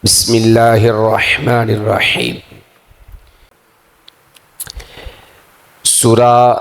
بسم اللہ الرحمن الرحیم۔ سورہ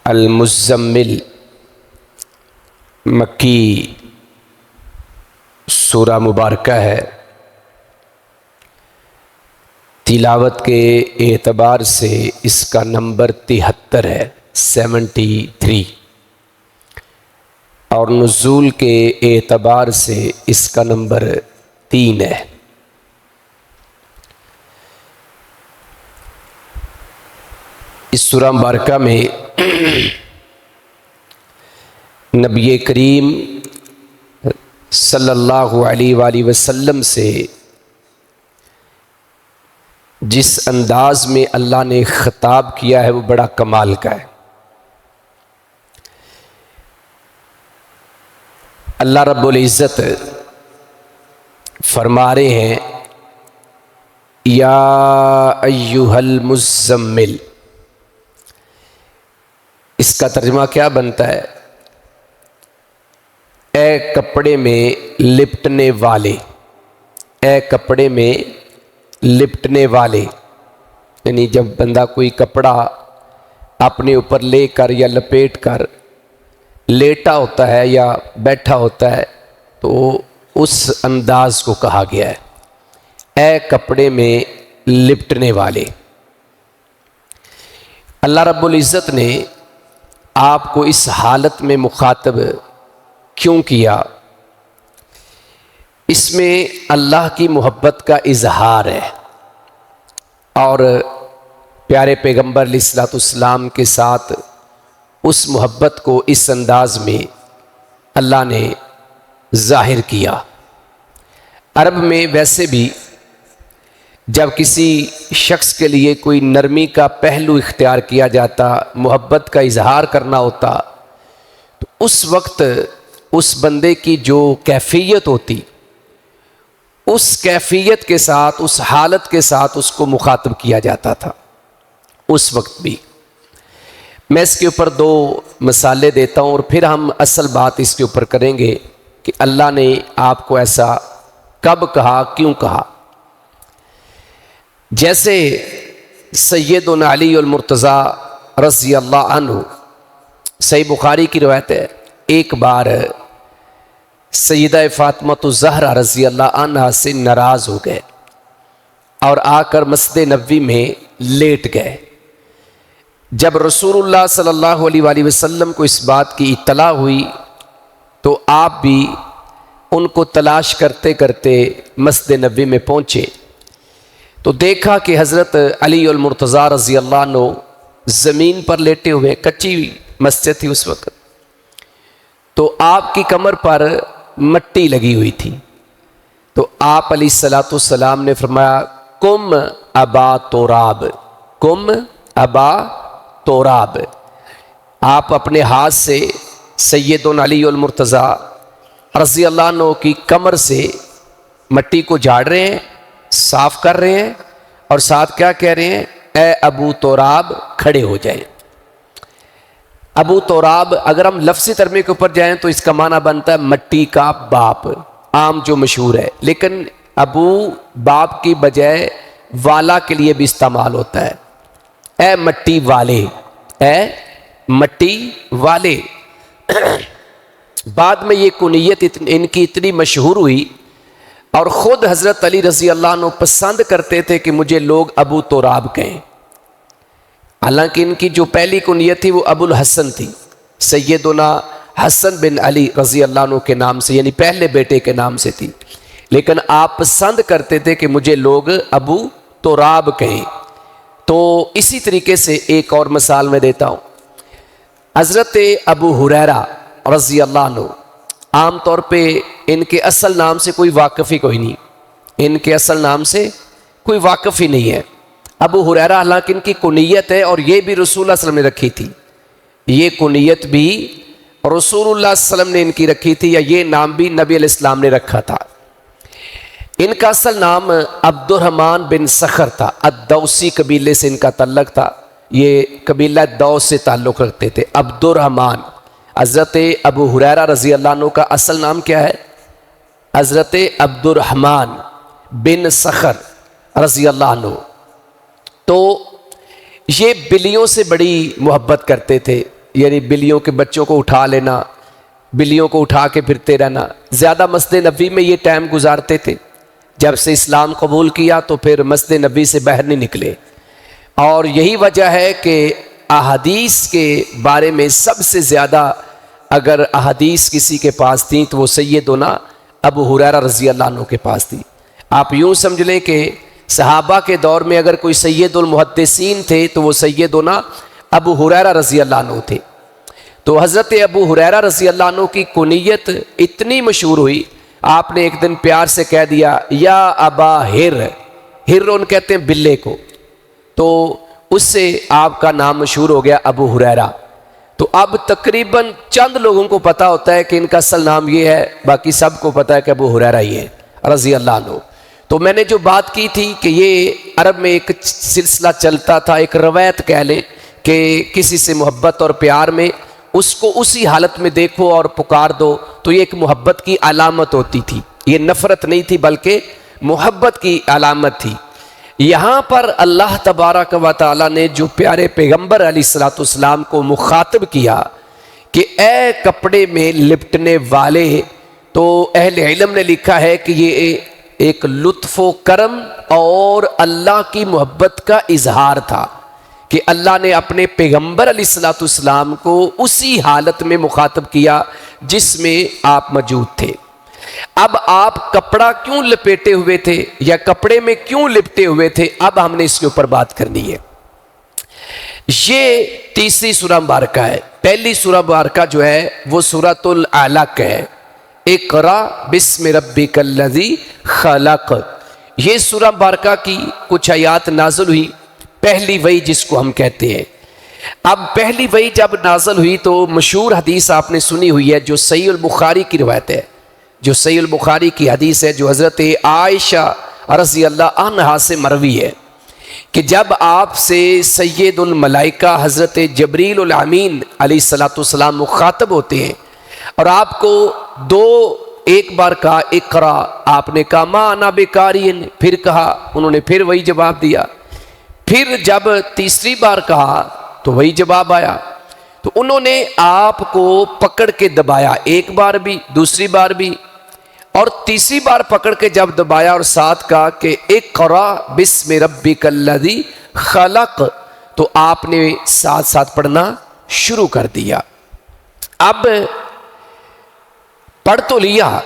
المزمل مکی سورہ مبارکہ ہے۔ تلاوت کے اعتبار سے اس کا نمبر 73 ہے، 73، اور نزول کے اعتبار سے اس کا نمبر 3 ہے۔ اس سورہ مبارکہ میں نبی کریم صلی اللہ علیہ وآلہ وسلم سے جس انداز میں اللہ نے خطاب کیا ہے وہ بڑا کمال کا ہے۔ اللہ رب العزت فرما رہے ہیں یا ایھا المزمل۔ اس کا ترجمہ کیا بنتا ہے؟ اے کپڑے میں لپٹنے والے، اے کپڑے میں لپٹنے والے، یعنی جب بندہ کوئی کپڑا اپنے اوپر لے کر یا لپیٹ کر لیٹا ہوتا ہے یا بیٹھا ہوتا ہے تو اس انداز کو کہا گیا ہے، اے کپڑے میں لپٹنے والے۔ اللہ رب العزت نے آپ کو اس حالت میں مخاطب کیوں کیا؟ اس میں اللہ کی محبت کا اظہار ہے، اور پیارے پیغمبر علیہ الصلوۃ والسلام کے ساتھ اس محبت کو اس انداز میں اللہ نے ظاہر کیا۔ عرب میں ویسے بھی جب کسی شخص کے لیے کوئی نرمی کا پہلو اختیار کیا جاتا، محبت کا اظہار کرنا ہوتا، تو اس وقت اس بندے کی جو کیفیت ہوتی، اس کیفیت کے ساتھ، اس حالت کے ساتھ اس کو مخاطب کیا جاتا تھا اس وقت بھی۔ میں اس کے اوپر 2 مثالیں دیتا ہوں اور پھر ہم اصل بات اس کے اوپر کریں گے کہ اللہ نے آپ کو ایسا کب کہا، کیوں کہا۔ جیسے سیدنا علی المرتضیٰ رضی اللہ عنہ، صحیح بخاری کی روایت ہے، ایک بار سیدہ فاطمہ الزہرا رضی اللہ عنہا سے ناراض ہو گئے اور آ کر مسجد نبوی میں لیٹ گئے۔ جب رسول اللہ صلی اللہ علیہ وآلہ وسلم کو اس بات کی اطلاع ہوئی تو آپ بھی ان کو تلاش کرتے کرتے مسجد نبوی میں پہنچے تو دیکھا کہ حضرت علی المرتضیٰ رضی اللہ عنہ زمین پر لیٹے ہوئے، کچی مسجد تھی اس وقت، تو آپ کی کمر پر مٹی لگی ہوئی تھی۔ تو آپ علیہ الصلوۃ والسلام نے فرمایا قم ابا تراب، قم ابا تراب۔ آپ اپنے ہاتھ سے سیدنا علی المرتضیٰ رضی اللہ عنہ کی کمر سے مٹی کو جھاڑ رہے ہیں، صاف کر رہے ہیں، اور ساتھ کیا کہہ رہے ہیں؟ اے ابو تراب کھڑے ہو جائیں۔ ابو تراب اگر ہم لفظی ترجمے کے اوپر جائیں تو اس کا معنی بنتا ہے مٹی کا باپ، عام جو مشہور ہے، لیکن ابو باپ کی بجائے والا کے لیے بھی استعمال ہوتا ہے، اے مٹی والے، اے مٹی والے۔ بعد میں یہ کنیت ان کی اتنی مشہور ہوئی اور خود حضرت علی رضی اللہ عنہ پسند کرتے تھے کہ مجھے لوگ ابو تراب کہیں، حالانکہ ان کی جو پہلی کنیت تھی وہ ابو الحسن تھی، سیدنا حسن بن علی رضی اللہ عنہ کے نام سے، یعنی پہلے بیٹے کے نام سے تھی، لیکن آپ پسند کرتے تھے کہ مجھے لوگ ابو تراب کہیں۔ تو اسی طریقے سے ایک اور مثال میں دیتا ہوں۔ حضرت ابو ہریرہ رضی اللہ عنہ، عام طور پہ ان کے اصل نام سے کوئی واقف ہی کوئی نہیں، ان کے اصل نام سے کوئی واقف ہی نہیں ہے۔ ابو ہریرہ حالانکہ ان کی کنیت ہے، اور یہ بھی رسول اللہ صلی اللہ علیہ وسلم نے رکھی تھی، یہ کنیت بھی رسول اللہ صلی اللہ علیہ وسلم نے ان کی رکھی تھی، یا یہ نام بھی نبی علیہ السلام نے رکھا تھا۔ ان کا اصل نام عبد الرحمن بن صخر تھا، الدوسی قبیلے سے ان کا تعلق تھا، یہ قبیلہ دوس سے تعلق رکھتے تھے، عبد الرحمن۔ حضرت ابو ہریرہ رضی اللہ عنہ کا اصل نام کیا ہے؟ حضرت عبد الرحمن بن سخر رضی اللہ عنہ، تو یہ بلیوں سے بڑی محبت کرتے تھے، یعنی بلیوں کے بچوں کو اٹھا لینا، بلیوں کو اٹھا کے پھرتے رہنا، زیادہ مسجد نبوی میں یہ ٹائم گزارتے تھے۔ جب سے اسلام قبول کیا تو پھر مسجد نبوی سے باہر نہیں نکلے، اور یہی وجہ ہے کہ احادیث کے بارے میں سب سے زیادہ اگر احادیث کسی کے پاس تھیں تو وہ سیدنا ابو ہریرہ رضی اللہ عنہ کے پاس تھی۔ آپ یوں سمجھ لیں کہ صحابہ کے دور میں اگر کوئی سید المحدثین تھے تو وہ سیدنا ابو ہریرہ رضی اللہ عنہ تھے۔ تو حضرت ابو ہریرہ رضی اللہ عنہ کی کنیت اتنی مشہور ہوئی، آپ نے ایک دن پیار سے کہہ دیا یا ابا ہر ان کہتے ہیں بلے کو، تو اس سے آپ کا نام مشہور ہو گیا ابو ہریرہ۔ تو اب تقریباً چند لوگوں کو پتا ہوتا ہے کہ ان کا اصل نام یہ ہے، باقی سب کو پتا ہے کہ ابو ہریرہ ہی ہے رضی اللہ عنہ۔ تو میں نے جو بات کی تھی کہ یہ عرب میں ایک سلسلہ چلتا تھا، ایک روایت کہہ لیں کہ کسی سے محبت اور پیار میں اس کو اسی حالت میں دیکھو اور پکار دو تو یہ ایک محبت کی علامت ہوتی تھی، یہ نفرت نہیں تھی بلکہ محبت کی علامت تھی۔ یہاں پر اللہ تبارک و تعالیٰ نے جو پیارے پیغمبر علیہ الصلوۃ والسلام کو مخاطب کیا کہ اے کپڑے میں لپٹنے والے، تو اہل علم نے لکھا ہے کہ یہ ایک لطف و کرم اور اللہ کی محبت کا اظہار تھا کہ اللہ نے اپنے پیغمبر علیہ الصلوۃ والسلام کو اسی حالت میں مخاطب کیا جس میں آپ موجود تھے۔ اب آپ کپڑا کیوں لپیٹے ہوئے تھے یا کپڑے میں کیوں لپٹے ہوئے تھے، اب ہم نے اس کے اوپر بات کرنی ہے۔ یہ تیسری سورہ مبارکہ ہے۔ پہلی سورہ مبارکہ جو ہے وہ سورۃ العلق ہے، اقرا بسم ربک الذی خلق۔ یہ سورہ مبارکہ کی کچھ آیات نازل ہوئی، پہلی وحی جس کو ہم کہتے ہیں۔ اب پہلی وحی جب نازل ہوئی تو مشہور حدیث آپ نے سنی ہوئی ہے جو صحیح البخاری کی روایت ہے، جو صحیح البخاری کی حدیث ہے، جو حضرت عائشہ رضی اللہ عنہا سے مروی ہے کہ جب آپ سے سید الملائکہ حضرت جبریل الامین علیہ الصلوۃ والسلام مخاطب ہوتے ہیں اور آپ کو ایک بار کہا اقرا، آپ نے کہا ما انا بقارئ، پھر کہا، انہوں نے پھر وہی جواب دیا، پھر جب تیسری بار کہا تو وہی جواب آیا، تو انہوں نے آپ کو پکڑ کے دبایا، ایک بار بھی، دوسری بار بھی، اور تیسری بار پکڑ کے جب دبایا اور ساتھ کہا کہ اقرا بسم ربک الذی خلق، تو آپ نے ساتھ ساتھ پڑھنا شروع کر دیا۔ اب پڑھ تو لیا،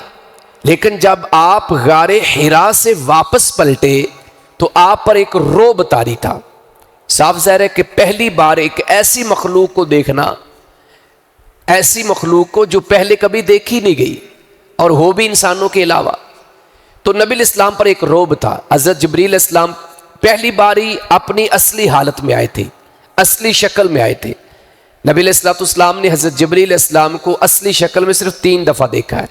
لیکن جب آپ غار حرا سے واپس پلٹے تو آپ پر ایک رعب طاری تھا۔ صاف ظاہر ہے کہ پہلی بار ایک ایسی مخلوق کو دیکھنا، ایسی مخلوق کو جو پہلے کبھی دیکھی نہیں گئی اور ہو بھی انسانوں کے علاوہ، تو نبی الاسلام پر ایک رعب تھا۔ حضرت جبریل علیہ السلام پہلی باری اپنی اصلی حالت میں آئے تھے، اصلی شکل میں آئے تھے۔ نبی علیہ السلام نے حضرت جبریل علیہ السلام کو اصلی شکل میں صرف 3 دفعہ دیکھا ہے،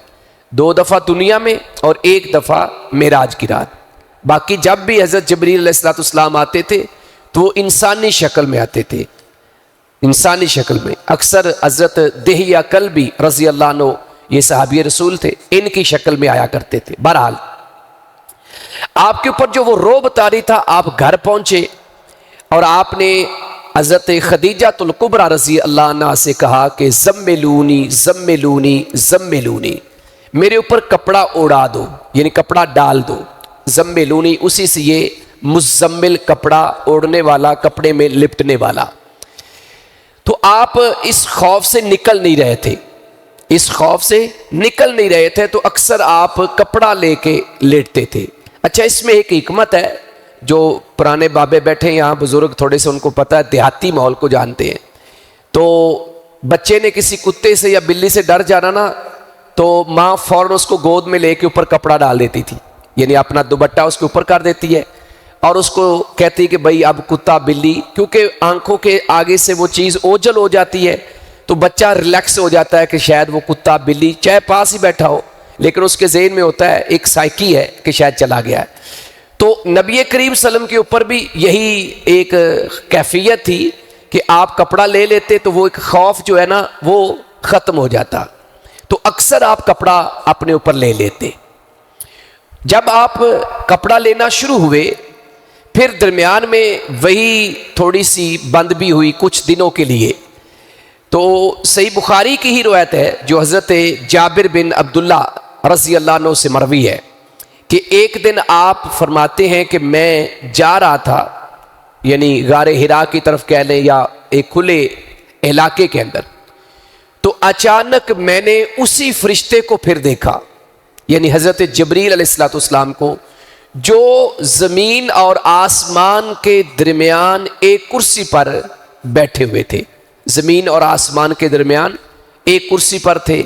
2 دفعہ دنیا میں اور 1 دفعہ معراج کی رات۔ باقی جب بھی حضرت جبریل علیہ السلام آتے تھے تو وہ انسانی شکل میں آتے تھے، انسانی شکل میں۔ اکثر حضرت دہیہ کلبی رضی اللہ عنہ، یہ صحابی رسول تھے، ان کی شکل میں آیا کرتے تھے۔ بہرحال آپ کے اوپر جو وہ رعب طاری تھا، آپ گھر پہنچے اور آپ نے حضرت خدیجہ الکبریٰ رضی اللہ عنہ سے کہا کہ زملونی زملونی زملونی، میرے اوپر کپڑا اڑا دو، یعنی کپڑا ڈال دو۔ زملونی اسی سے یہ مزمل، کپڑا اوڑھنے والا، کپڑے میں لپٹنے والا۔ تو آپ اس خوف سے نکل نہیں رہے تھے، اس خوف سے نکل نہیں رہے تھے، تو اکثر آپ کپڑا لے کے لیٹتے تھے۔ اچھا، اس میں ایک حکمت ہے، جو پرانے بابے بیٹھے ہیں یہاں بزرگ، تھوڑے سے ان کو پتہ ہے، دیہاتی ماحول کو جانتے ہیں۔ تو بچے نے کسی کتے سے یا بلی سے ڈر جانا نا، تو ماں فوراً اس کو گود میں لے کے اوپر کپڑا ڈال دیتی تھی، یعنی اپنا دوپٹہ اس کے اوپر کر دیتی ہے اور اس کو کہتی کہ بھائی اب کتا بلی، کیونکہ آنکھوں کے آگے سے وہ چیز اوجھل ہو جاتی ہے تو بچہ ریلیکس ہو جاتا ہے کہ شاید وہ کتا بلی چاہے پاس ہی بیٹھا ہو، لیکن اس کے ذہن میں ہوتا ہے، ایک سائیکی ہے کہ شاید چلا گیا ہے۔ تو نبی کریم صلی اللہ علیہ وسلم کے اوپر بھی یہی ایک کیفیت تھی کہ آپ کپڑا لے لیتے تو وہ ایک خوف جو ہے نا وہ ختم ہو جاتا، تو اکثر آپ کپڑا اپنے اوپر لے لیتے۔ جب آپ کپڑا لینا شروع ہوئے پھر درمیان میں وہی تھوڑی سی بند بھی ہوئی کچھ دنوں کے لیے، تو صحیح بخاری کی ہی روایت ہے جو حضرت جابر بن عبداللہ رضی اللہ عنہ سے مروی ہے کہ ایک دن آپ فرماتے ہیں کہ میں جا رہا تھا، یعنی غار حرا کی طرف کہہ لیں یا ایک کھلے علاقے کے اندر، تو اچانک میں نے اسی فرشتے کو پھر دیکھا، یعنی حضرت جبریل علیہ السلام کو، جو زمین اور آسمان کے درمیان ایک کرسی پر بیٹھے ہوئے تھے، زمین اور آسمان کے درمیان ایک کرسی پر تھے،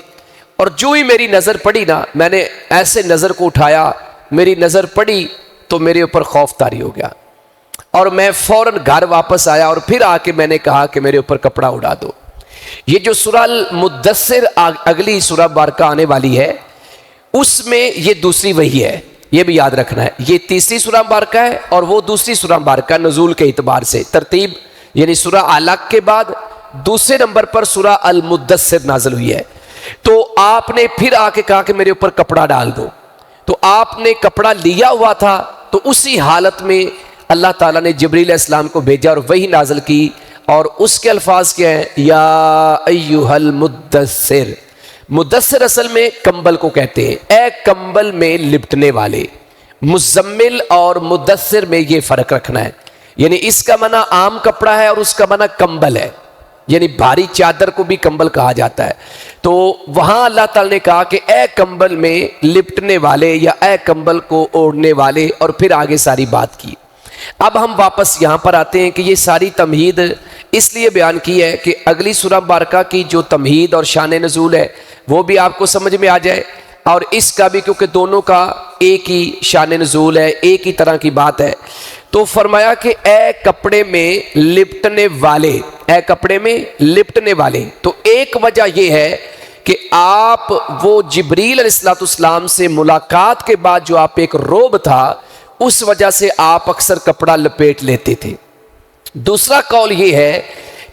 اور جو ہی میری نظر پڑی نا، میں نے ایسے نظر کو اٹھایا، میری نظر پڑی تو میرے اوپر خوف طاری ہو گیا، اور میں فوراً گھر واپس آیا اور پھر آ کے میں نے کہا کہ میرے اوپر کپڑا اڑا دو۔ یہ جو سورہ المدثر اگلی سورہ بارکہ آنے والی ہے، اس میں یہ دوسری وحی ہے، یہ بھی یاد رکھنا ہے، یہ تیسری سورہ مبارکہ ہے اور وہ دوسری سورہ مبارکہ نزول کے اعتبار سے ترتیب، یعنی سورہ علق کے بعد دوسرے نمبر پر سورہ المدثر نازل ہوئی ہے۔ تو آپ نے پھر آ کے کہا کہ میرے اوپر کپڑا ڈال دو، تو آپ نے کپڑا لیا ہوا تھا، تو اسی حالت میں اللہ تعالیٰ نے جبریل علیہ السلام کو بھیجا اور وہی نازل کی، اور اس کے الفاظ کیا ہیں؟ یا ایھا المدثر۔ مدثر اصل میں کمبل کو کہتے ہیں، اے کمبل میں لپٹنے والے۔ مزمل اور مدثر میں یہ فرق رکھنا ہے، یعنی اس کا معنی عام کپڑا ہے اور اس کا معنی کمبل ہے، یعنی بھاری چادر کو بھی کمبل کہا جاتا ہے۔ تو وہاں اللہ تعالیٰ نے کہا کہ اے کمبل میں لپٹنے والے یا اے کمبل کو اوڑھنے والے، اور پھر آگے ساری بات کی۔ اب ہم واپس یہاں پر آتے ہیں کہ یہ ساری تمہید اس لیے بیان کی ہے کہ اگلی سورہ مبارکہ کی جو تمہید اور شان نزول ہے وہ بھی آپ کو سمجھ میں آ جائے، اور اس کا بھی، کیونکہ دونوں کا ایک ہی شان نزول ہے، ایک ہی طرح کی بات ہے۔ تو فرمایا کہ اے کپڑے میں لپٹنے والے، اے کپڑے میں لپٹنے والے۔ تو ایک وجہ یہ ہے کہ آپ وہ جبریل علیہ السلام سے ملاقات کے بعد جو آپ ایک روب تھا، اس وجہ سے آپ اکثر کپڑا لپیٹ لیتے تھے۔ دوسرا قول یہ ہے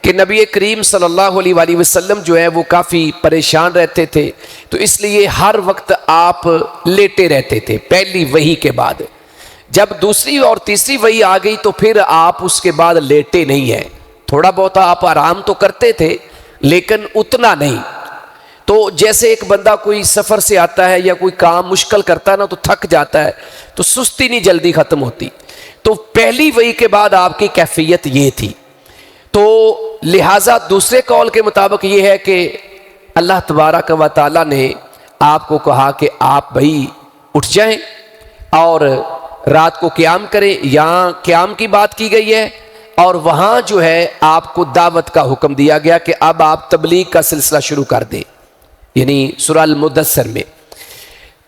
کہ نبی کریم صلی اللہ علیہ وآلہ وسلم جو ہے وہ کافی پریشان رہتے تھے، تو اس لیے ہر وقت آپ لیٹے رہتے تھے پہلی وحی کے بعد۔ جب دوسری اور تیسری وحی آ گئی تو پھر آپ اس کے بعد لیٹے نہیں ہیں، تھوڑا بہت آپ آرام تو کرتے تھے لیکن اتنا نہیں۔ تو جیسے ایک بندہ کوئی سفر سے آتا ہے یا کوئی کام مشکل کرتا ہے نا، تو تھک جاتا ہے، تو سستی نہیں جلدی ختم ہوتی۔ تو پہلی وحی کے بعد آپ کی کیفیت یہ تھی۔ تو لہٰذا دوسرے قول کے مطابق یہ ہے کہ اللہ تبارک و تعالیٰ نے آپ کو کہا کہ آپ بھائی اٹھ جائیں اور رات کو قیام کریں۔ یہاں قیام کی بات کی گئی ہے، اور وہاں جو ہے آپ کو دعوت کا حکم دیا گیا کہ اب آپ تبلیغ کا سلسلہ شروع کر دیں، یعنی سورہ المدثر میں۔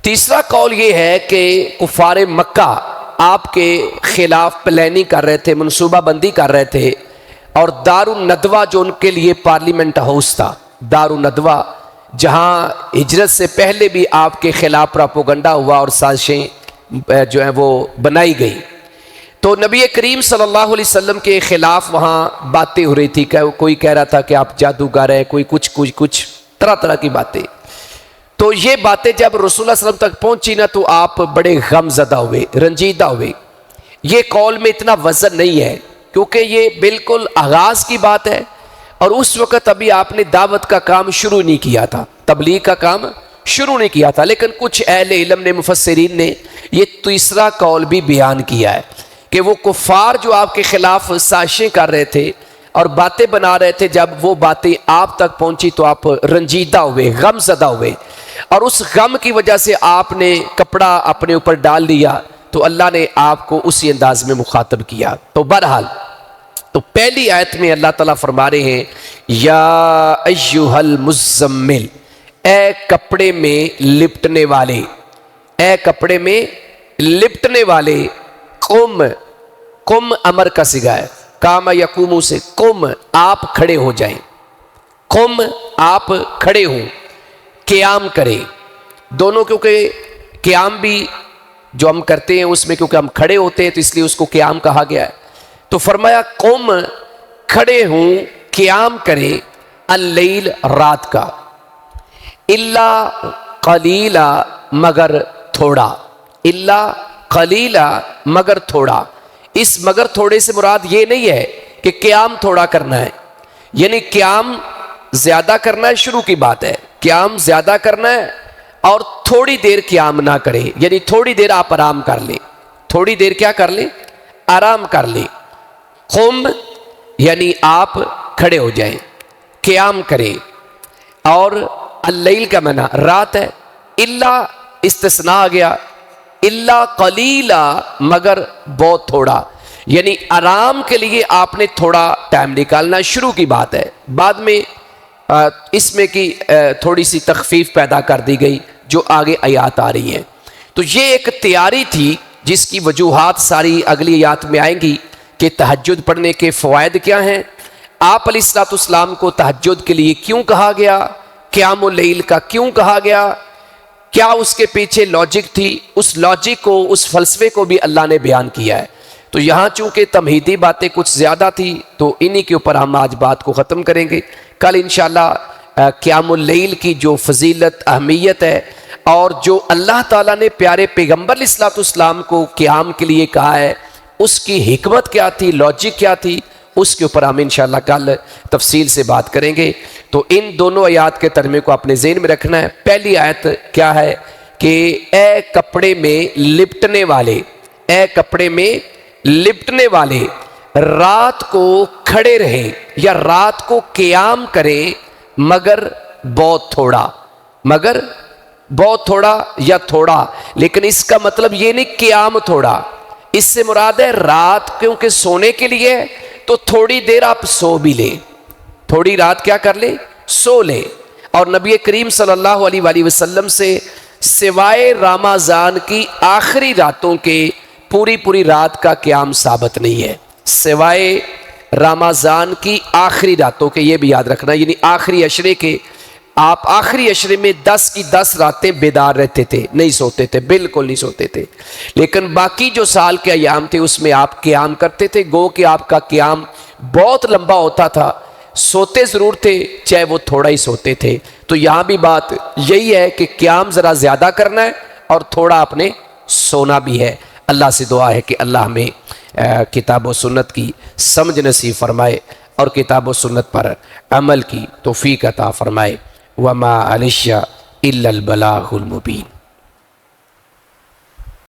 تیسرا قول یہ ہے کہ کفار مکہ آپ کے خلاف پلاننگ کر رہے تھے، منصوبہ بندی کر رہے تھے، اور دار الندوہ جو ان کے لیے پارلیمنٹ ہاؤس تھا، دار الندوہ، جہاں ہجرت سے پہلے بھی آپ کے خلاف پراپوگنڈا ہوا اور سازشیں جو ہیں وہ بنائی گئی، تو نبی کریم صلی اللہ علیہ وسلم کے خلاف وہاں باتیں ہو رہی تھی، کہ کوئی کہہ رہا تھا کہ آپ جادوگر ہیں، کوئی کچھ طرح طرح کی باتیں۔ تو یہ باتیں جب رسول اللہ صلی اللہ علیہ وسلم تک پہنچی نا، تو آپ بڑے غم زدہ ہوئے، رنجیدہ ہوئے۔ یہ قول میں اتنا وزن نہیں ہے کیونکہ یہ بالکل آغاز کی بات ہے، اور اس وقت ابھی آپ نے دعوت کا کام شروع نہیں کیا تھا، تبلیغ کا کام شروع نہیں کیا تھا۔ لیکن کچھ اہل علم نے، مفسرین نے یہ تیسرا قول بھی بیان کیا ہے کہ وہ کفار جو آپ کے خلاف سازشیں کر رہے تھے اور باتیں بنا رہے تھے، جب وہ باتیں آپ تک پہنچی تو آپ رنجیدہ ہوئے، غم زدہ ہوئے، اور اس غم کی وجہ سے آپ نے کپڑا اپنے اوپر ڈال دیا، تو اللہ نے آپ کو اسی انداز میں مخاطب کیا۔ تو بہرحال تو پہلی آیت میں اللہ تعالیٰ فرما رہے ہیں یا ایھا المزمل، اے کپڑے میں لپٹنے والے، اے کپڑے میں لپٹنے والے، قم امر کا صیغہ ہے، قام یقوم سے، قم آپ کھڑے ہو جائیں، قم آپ کھڑے ہوں، قیام کریں، دونوں، کیونکہ قیام بھی جو ہم کرتے ہیں اس میں کیونکہ ہم کھڑے ہوتے ہیں تو اس لیے اس کو قیام کہا گیا ہے۔ تو فرمایا قم کھڑے ہوں، قیام کریں، اللیل رات کا، الا قلیلا مگر تھوڑا، الا قلیلا مگر تھوڑا. اس مگر تھوڑے سے مراد یہ نہیں ہے کہ قیام تھوڑا کرنا ہے، یعنی قیام زیادہ کرنا ہے شروع کی بات ہے، قیام زیادہ کرنا ہے اور تھوڑی دیر قیام نہ کرے، یعنی تھوڑی دیر آپ آرام کر لیں، تھوڑی دیر کیا کر لیں؟ آرام کر لیں. قم یعنی آپ کھڑے ہو جائیں، قیام کریں. اور اللیل کا معنی رات ہے. الا استثناء آ گیا، الا قلیلا مگر بہت تھوڑا، یعنی آرام کے لیے آپ نے تھوڑا ٹائم نکالنا. شروع کی بات ہے، بعد میں اس میں کی تھوڑی سی تخفیف پیدا کر دی گئی جو آگے آیات آ رہی ہیں. تو یہ ایک تیاری تھی جس کی وجوہات ساری اگلی آیات میں آئیں گی کہ تہجد پڑھنے کے فوائد کیا ہیں، آپ علیہ الصلوۃ والسلام کو تہجد کے لیے کیوں کہا گیا، قیام اللیل کا کیوں کہا گیا، کیا اس کے پیچھے لاجک تھی، اس لاجک کو، اس فلسفے کو بھی اللہ نے بیان کیا ہے. تو یہاں چونکہ تمہیدی باتیں کچھ زیادہ تھی تو انہی کے اوپر ہم آج بات کو ختم کریں گے. کل انشاءاللہ قیام اللیل کی جو فضیلت اہمیت ہے اور جو اللہ تعالیٰ نے پیارے پیغمبر علیہ الصلوۃ والسلام کو قیام کے لیے کہا ہے، اس کی حکمت کیا تھی، لاجک کیا تھی، اس کے اوپر ہم انشاءاللہ کل تفصیل سے بات کریں گے. تو ان دونوں آیات کے ترجمے کو اپنے ذہن میں رکھنا ہے. پہلی آیت کیا ہے کہ اے کپڑے میں لپٹنے والے، اے کپڑے میں لپٹنے والے رات کو کھڑے رہیں یا رات کو قیام کریں مگر بہت تھوڑا، مگر بہت تھوڑا یا تھوڑا. لیکن اس کا مطلب یہ نہیں قیام تھوڑا، اس سے مراد ہے رات کیونکہ سونے کے لیے تو تھوڑی دیر آپ سو بھی لیں، تھوڑی رات کیا کر لیں؟ سو لیں. اور نبی کریم صلی اللہ علیہ وآلہ وسلم سے سوائے رمضان کی آخری راتوں کے پوری رات کا قیام ثابت نہیں ہے، سوائے رمضان کی آخری راتوں کے. یہ بھی یاد رکھنا، یعنی آخری عشرے کے، آپ آخری عشرے میں 10 کی 10 راتیں بیدار رہتے تھے، نہیں سوتے تھے، بالکل نہیں سوتے تھے. لیکن باقی جو سال کے ایام تھے اس میں آپ قیام کرتے تھے، گو کہ آپ کا قیام بہت لمبا ہوتا تھا. سوتے ضرور تھے چاہے وہ تھوڑا ہی سوتے تھے. تو یہاں بھی بات یہی ہے کہ قیام ذرا زیادہ کرنا ہے اور تھوڑا اپنے سونا بھی ہے. اللہ سے دعا ہے کہ اللہ ہمیں کتاب و سنت کی سمجھ نصیب فرمائے اور کتاب و سنت پر عمل کی توفیق عطا فرمائے. وما علیہ الا البلاغ المبین.